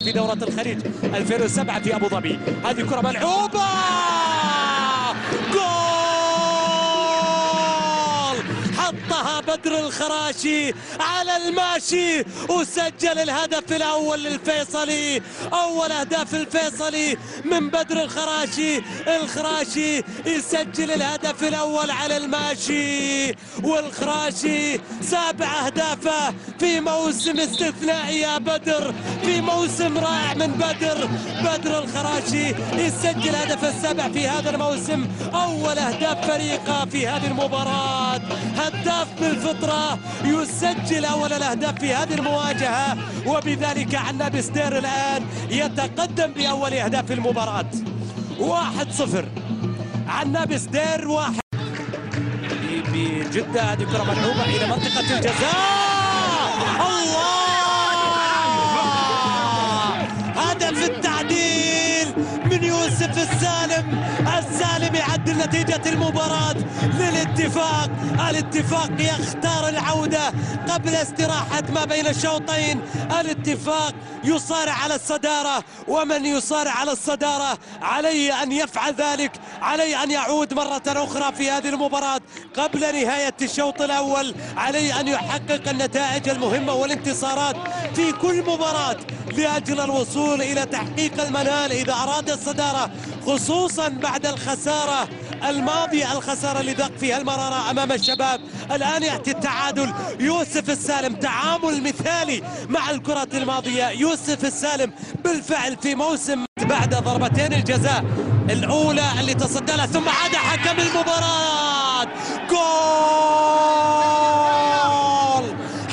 في دورة الخليج 2007 في أبو ظبي. هذه كرة ملعوبة، جول حطها بدر الخراشي على الماشي وسجل الهدف الأول للفيصلي. أول أهداف الفيصلي من بدر الخراشي. الخراشي يسجل الهدف الأول على الماشي، والخراشي 7 أهدافه في موسم استثنائي يا بدر، في موسم رائع من بدر الخراشي يسجل هدف السابع في هذا الموسم. أول أهداف فريقه في هذه المباراة، هداف بالفطرة يسجل أول الأهداف في هذه المواجهة، وبذلك عنابي ستير الآن يتقدم بأول أهداف المباراة 1-0. عنابي ستير 1 بجدة. هذه كرة ملعوبة إلى منطقة الجزاء، الله! هدف التعديل من يوسف السالم. السالم يعدل نتيجة المباراة للاتفاق. الاتفاق يختار العودة قبل استراحة ما بين الشوطين. الاتفاق يصارع على الصدارة، ومن يصارع على الصدارة عليه أن يفعل ذلك، عليه أن يعود مرة أخرى في هذه المباراة قبل نهاية الشوط الأول. عليه أن يحقق النتائج المهمة والانتصارات في كل مباراة لأجل الوصول إلى تحقيق المنال إذا أراد الصدارة، خصوصا بعد الخسارة الماضية، الخسارة اللي ذاق فيها المرارة أمام الشباب. الآن يأتي التعادل. يوسف السالم تعامل مثالي مع الكرة الماضية. يوسف السالم بالفعل في موسم بعد ضربتين الجزاء الأولى اللي تصدى لها ثم عاد حكم المباراة. جول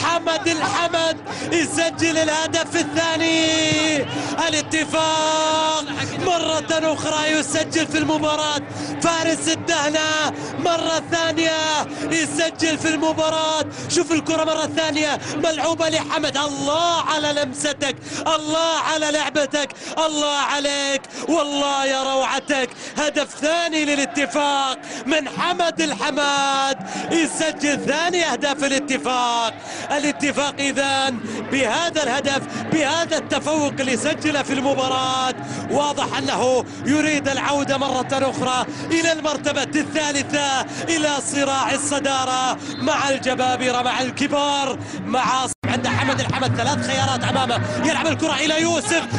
حمد الحمد يسجل الهدف الثاني. الاتفاق مرة أخرى يسجل في المباراة. فارس الدهنة مرة ثانية يسجل في المباراة. شوف الكرة مرة ثانية ملعوبة لحمد. الله على لمستك، الله على لعبتك، الله عليك، والله يا روعتك. هدف ثاني للاتفاق من حمد الحماد، يسجل ثاني أهداف الاتفاق. الاتفاق إذن بهذا الهدف، بهذا التفوق اللي سجله في المباراة، واضح أنه يريد العودة مرة أخرى إلى المرتبة الثالثة، إلى صراع الصدارة مع الجبابرة، مع الكبار، مع عند حمد الحمد 3 خيارات أمامه. يلعب الكرة إلى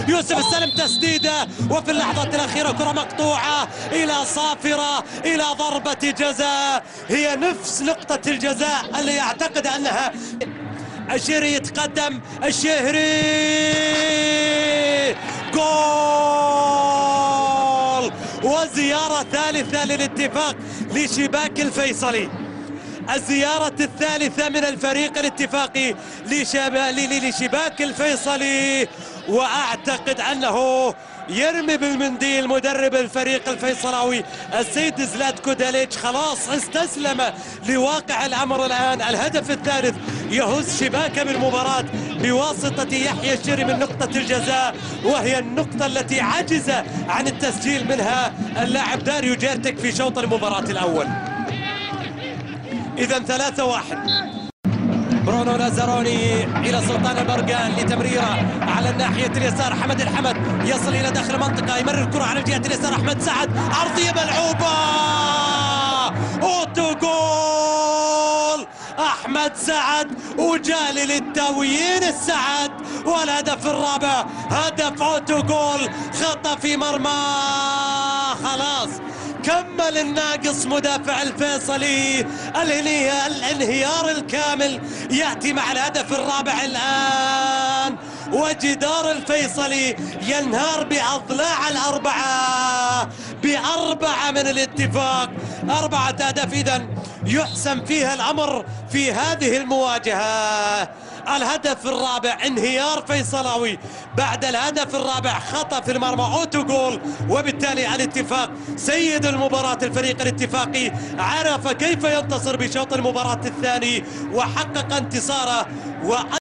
يوسف السالم، تسديدة، وفي اللحظات الأخيرة كرة مقطوعة إلى صافرة، إلى ضربة جزاء هي نفس نقطة الجزاء اللي يعتقد أنها. الشهري يتقدم، الشهري جول، وزيارة ثالثة للاتفاق لشباك الفيصلي. الزيارة الثالثة من الفريق الاتفاقي لشباك الفيصلي، وأعتقد أنه يرمي بالمنديل مدرب الفريق الفيصلاوي السيد زلاتكو داليتش. خلاص استسلم لواقع الأمر الآن. الهدف الثالث يهز شباكه بالمباراة بواسطة يحيى الشهري من نقطة الجزاء، وهي النقطة التي عجز عن التسجيل منها اللاعب داريو جيرتك في شوط المباراة الأول. إذن 3-1. برونو نازاروني إلى سلطان البرقان لتمريرة على الناحية اليسار. حمد الحمد يصل إلى داخل المنطقة، يمرر الكرة على الجهة اليسار. أحمد سعد عرضية ملعوبة، أوتو جول أحمد سعد، وجالي للتويين السعد، والهدف الرابع هدف أوتو جول، خطأ في مرمى. خلاص كمل الناقص مدافع الفيصلي. الانهيار الكامل يأتي مع الهدف الرابع الآن، وجدار الفيصلي ينهار بأضلاع الأربعة، ب4 من الاتفاق. 4 أهداف إذن يحسم فيها الأمر في هذه المواجهة. الهدف الرابع انهيار فيصلاوي، بعد الهدف الرابع خطأ في المرمى، اوتو جول، وبالتالي الاتفاق سيد المباراة. الفريق الاتفاقي عرف كيف ينتصر بشوط المباراة الثاني وحقق انتصاره.